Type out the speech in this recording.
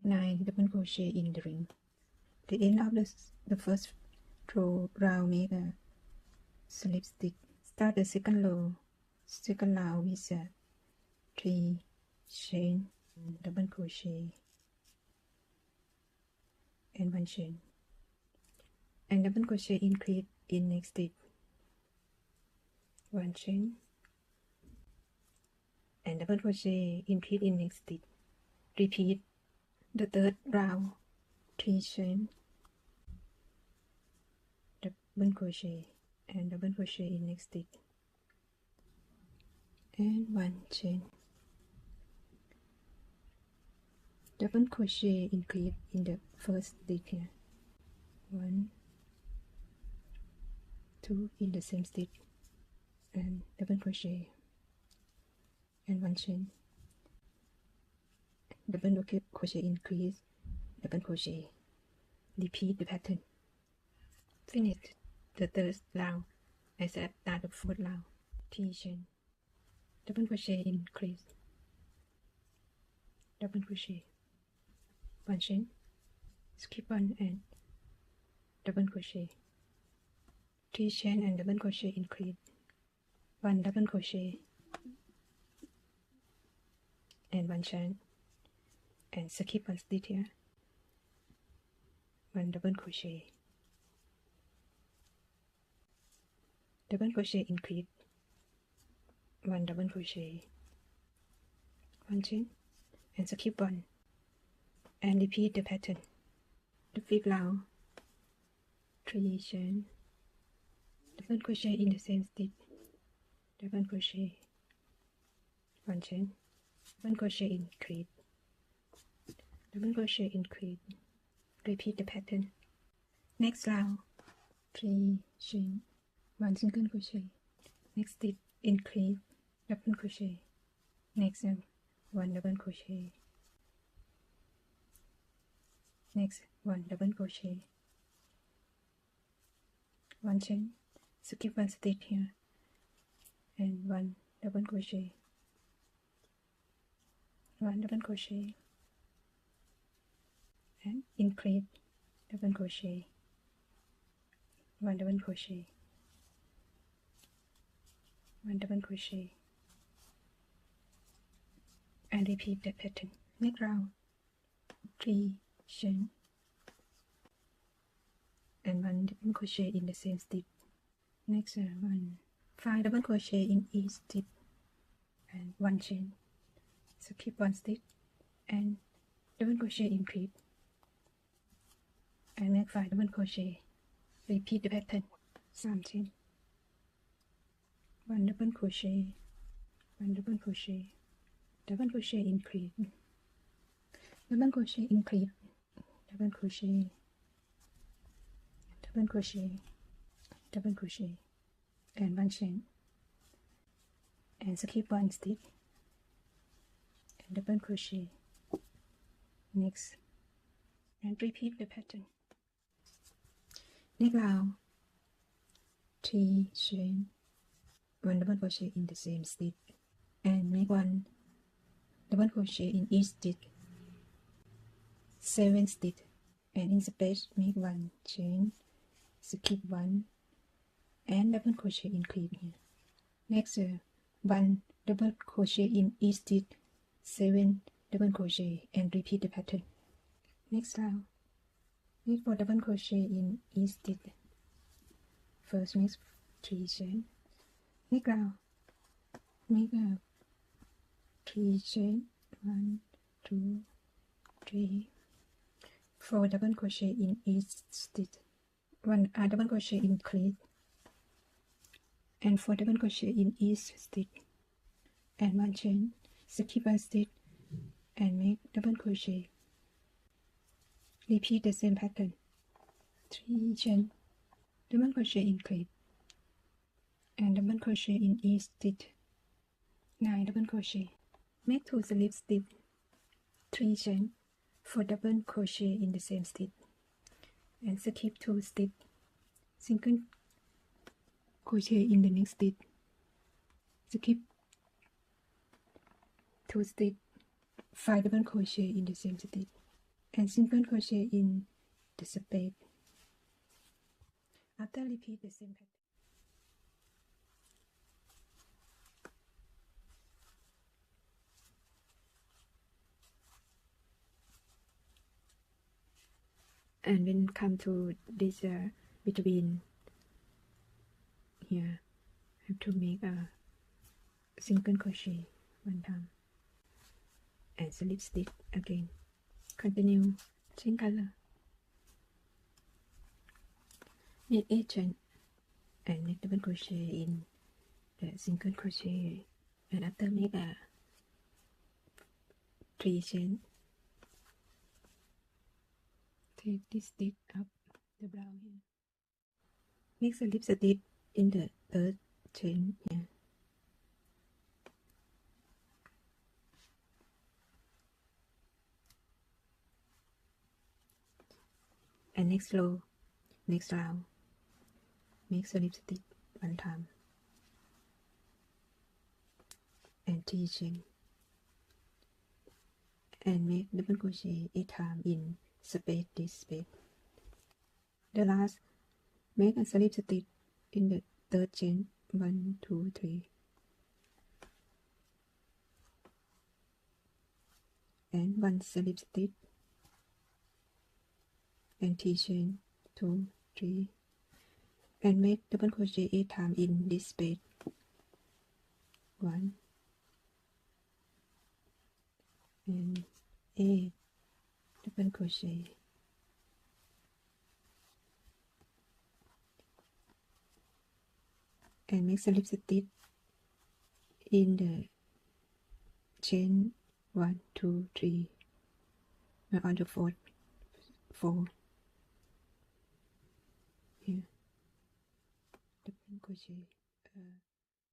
9 double crochet in the ring. The end of the first row round, make a slip stitch. Start the second round with a 3 chain, double crochet and 1 chain, and double crochet increase in next stitch, 1 chain, and double crochet increase in next stitch. Repeat the third round, 3 chain, double crochet and double crochet in next stitch, and 1 chain, double crochet increase in the first stitch here, 1, 2 in the same stitch, and double crochet and 1 chain, double crochet increase, double crochet. Repeat the pattern. Finish the third round as at start the fourth round. 3 chain, double crochet increase, double crochet, 1 chain, skip 1 and double crochet, 3 chain and double crochet increase, 1 double crochet and 1 chain, and skip 1 stitch here, 1 double crochet, double crochet increase, 1 double crochet, 1 chain, and skip 1, and repeat the pattern. The fifth round, 3 chain, double crochet in the same stitch, double crochet, 1 chain, double crochet increase, double crochet increase. Repeat the pattern. Next round, 3 chain, 1 single crochet, next stitch increase, double crochet, next 1 double crochet, next 1 double crochet, 1 chain, skip 1 stitch here, and 1 double crochet, 1 double crochet, and increase, double crochet, 1 double crochet, 1 double crochet, and repeat the pattern. Next round, 3 chain and 1 double crochet in the same stitch. Next 5 double crochet in each stitch and 1 chain, skip 1 stitch and double crochet increase, and make 5 double crochet. Repeat the pattern. 3 chain, 1 double crochet, 1 double crochet, double crochet increase, double crochet increase, double crochet, double crochet, double crochet, and 1 chain, and skip 1 stitch and double crochet. Next, and repeat the pattern. Next round, 3 chain, 1 double crochet in the same stitch, and make 1 double crochet in each stitch, 7 stitch, and in space make 1 chain, skip 1, and double crochet increase here. Next 1 double crochet in each stitch, 7 double crochet, and repeat the pattern. Next round, make 4 double crochet in each stitch. First make 3 chain. Next round, make 3 chain, 1, 2, 3, 4 double crochet in each stitch, 1 double crochet increase, and 4 double crochet in each stitch, and 1 chain, skip 1 stitch, and make double crochet. Repeat the same pattern. 3 chain, double crochet increase, and double crochet in each stitch, 9 double crochet. Make 2 slip stitch, 3 chain, 4 double crochet in the same stitch, and skip 2 stitch, single crochet in the next stitch, skip 2 stitch, 5 double crochet in the same stitch, and single crochet in the space. After repeat the same pattern. And when come to this between here, have to make a single crochet one time and slip stitch again. Continue same color. Make 8 chain and make double crochet in the single crochet, and after make a 3 chain. Take this stitch up the brown here. Make slip stitch in the third chain here. And next row, next round, make slip stitch one time and 3 chain, and make double crochet 8 times in space, this space. The last, make a slip stitch in the third chain, 1, 2, 3, and 1 slip stitch and 3 chain, 2, 3, and make double crochet 8 times in this space. 1 and 8 double crochet, and make slip stitch in the chain 1, 2, 3, on the fourth 4 here, double crochet